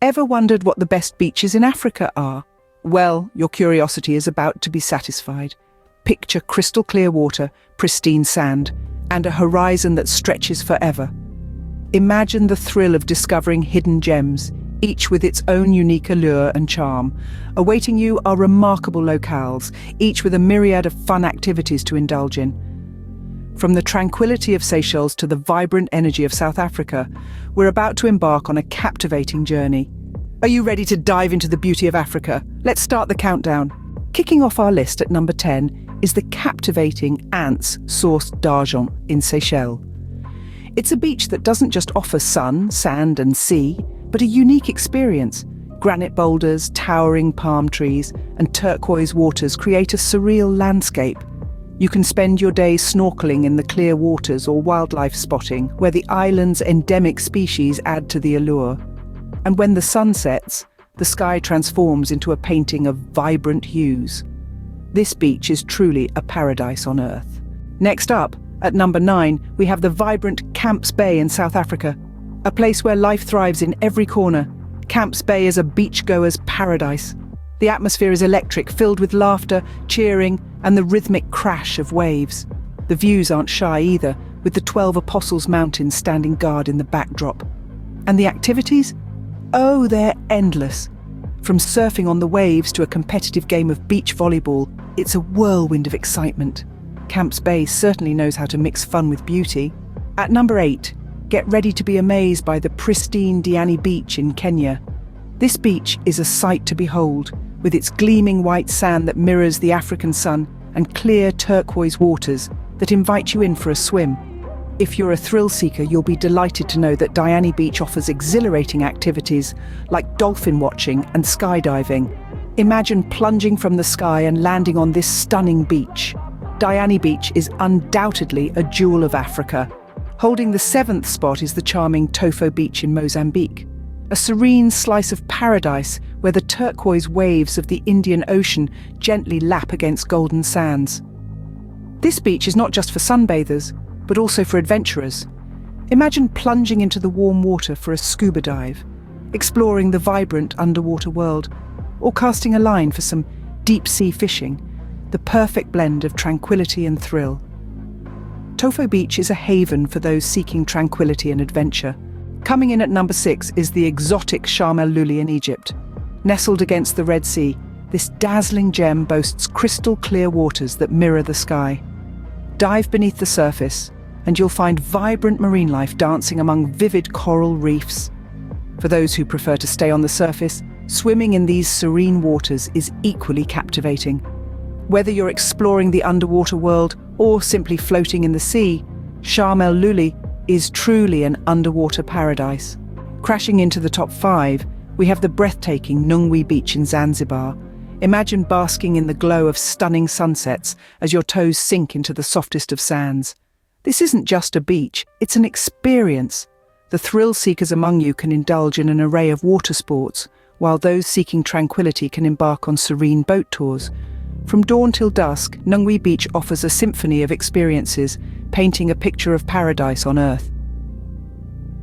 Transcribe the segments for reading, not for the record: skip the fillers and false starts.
Ever wondered what the best beaches in Africa are? Well, your curiosity is about to be satisfied. Picture crystal clear water, pristine sand, and a horizon that stretches forever. Imagine the thrill of discovering hidden gems, each with its own unique allure and charm. Awaiting you are remarkable locales, each with a myriad of fun activities to indulge in. From the tranquility of Seychelles to the vibrant energy of South Africa, we're about to embark on a captivating journey. Are you ready to dive into the beauty of Africa? Let's start the countdown. Kicking off our list at number 10 is the captivating Ants Source d'Argent in Seychelles. It's a beach that doesn't just offer sun, sand and sea, but a unique experience. Granite boulders, towering palm trees, and turquoise waters create a surreal landscape. You can spend your day snorkeling in the clear waters or wildlife spotting, where the island's endemic species add to the allure. And when the sun sets, the sky transforms into a painting of vibrant hues. This beach is truly a paradise on earth. Next up, at number 9, we have the vibrant Camps Bay in South Africa, a place where life thrives in every corner. Camps Bay is a beachgoer's paradise. The atmosphere is electric, filled with laughter, cheering, and the rhythmic crash of waves. The views aren't shy either, with the 12 Apostles Mountains standing guard in the backdrop. And the activities? Oh, they're endless. From surfing on the waves to a competitive game of beach volleyball, it's a whirlwind of excitement. Camps Bay certainly knows how to mix fun with beauty. At number 8, get ready to be amazed by the pristine Diani Beach in Kenya. This beach is a sight to behold, with its gleaming white sand that mirrors the African sun and clear turquoise waters that invite you in for a swim. If you're a thrill seeker, you'll be delighted to know that Diani Beach offers exhilarating activities like dolphin watching and skydiving. Imagine plunging from the sky and landing on this stunning beach. Diani Beach is undoubtedly a jewel of Africa. Holding the 7th spot is the charming Tofo Beach in Mozambique, a serene slice of paradise where the turquoise waves of the Indian Ocean gently lap against golden sands. This beach is not just for sunbathers, but also for adventurers. Imagine plunging into the warm water for a scuba dive, exploring the vibrant underwater world, or casting a line for some deep-sea fishing, the perfect blend of tranquility and thrill. Tofo Beach is a haven for those seeking tranquility and adventure. Coming in at number 6 is the exotic Sharm el-Luli in Egypt. Nestled against the Red Sea, this dazzling gem boasts crystal clear waters that mirror the sky. Dive beneath the surface, and you'll find vibrant marine life dancing among vivid coral reefs. For those who prefer to stay on the surface, swimming in these serene waters is equally captivating. Whether you're exploring the underwater world or simply floating in the sea, Sharm el-Luli is truly an underwater paradise. Crashing into the top 5, we have the breathtaking Nungwi Beach in Zanzibar. Imagine basking in the glow of stunning sunsets as your toes sink into the softest of sands. This isn't just a beach, it's an experience. The thrill seekers among you can indulge in an array of water sports, while those seeking tranquility can embark on serene boat tours. From dawn till dusk, Nungwi Beach offers a symphony of experiences, painting a picture of paradise on earth.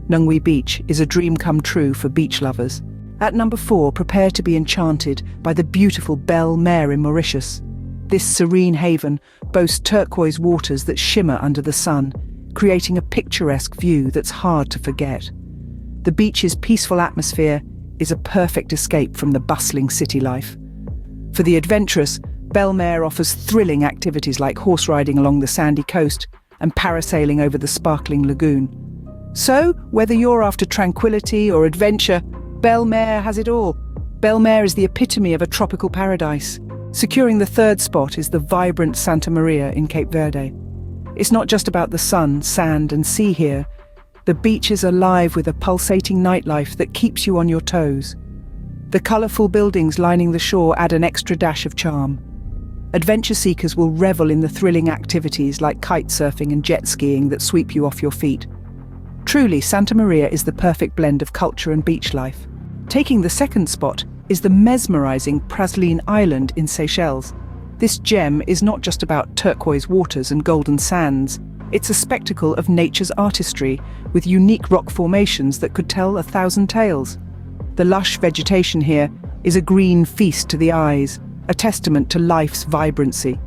Nungwi Beach is a dream come true for beach lovers. At number 4, prepare to be enchanted by the beautiful Belle Mer in Mauritius. This serene haven boasts turquoise waters that shimmer under the sun, creating a picturesque view that's hard to forget. The beach's peaceful atmosphere is a perfect escape from the bustling city life. For the adventurous, Belle Mer offers thrilling activities like horse riding along the sandy coast and parasailing over the sparkling lagoon. So, whether you're after tranquility or adventure, Belle Mer has it all. Belle Mer is the epitome of a tropical paradise. Securing the 3rd spot is the vibrant Santa Maria in Cape Verde. It's not just about the sun, sand and sea here. The beach is alive with a pulsating nightlife that keeps you on your toes. The colourful buildings lining the shore add an extra dash of charm. Adventure seekers will revel in the thrilling activities like kite surfing and jet skiing that sweep you off your feet. Truly, Santa Maria is the perfect blend of culture and beach life. Taking the 2nd spot is the mesmerizing Praslin Island in Seychelles. This gem is not just about turquoise waters and golden sands. It's a spectacle of nature's artistry, with unique rock formations that could tell 1,000 tales. The lush vegetation here is a green feast to the eyes, a testament to life's vibrancy.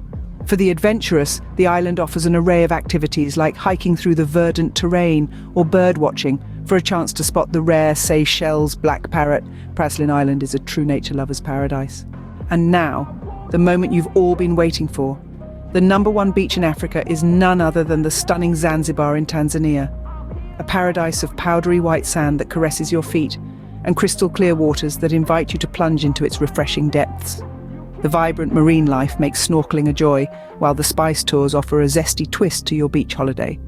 For the adventurous, the island offers an array of activities like hiking through the verdant terrain or bird watching for a chance to spot the rare Seychelles black parrot. Praslin Island is a true nature lover's paradise. And now, the moment you've all been waiting for. The #1 beach in Africa is none other than the stunning Zanzibar in Tanzania. A paradise of powdery white sand that caresses your feet and crystal clear waters that invite you to plunge into its refreshing depths. The vibrant marine life makes snorkeling a joy, while the spice tours offer a zesty twist to your beach holiday.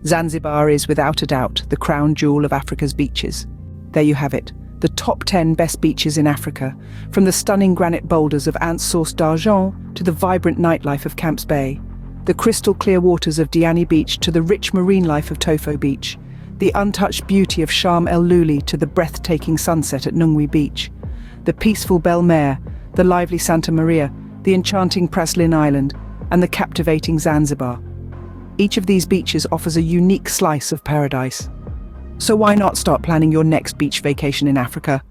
Zanzibar is, without a doubt, the crown jewel of Africa's beaches. There you have it, the top 10 best beaches in Africa, from the stunning granite boulders of Anse Source d'Argent to the vibrant nightlife of Camps Bay, the crystal clear waters of Diani Beach to the rich marine life of Tofo Beach, the untouched beauty of Sharm el Luli to the breathtaking sunset at Nungwi Beach, the peaceful Bel Mer, the lively Santa Maria, the enchanting Praslin Island, and the captivating Zanzibar. Each of these beaches offers a unique slice of paradise. So why not start planning your next beach vacation in Africa?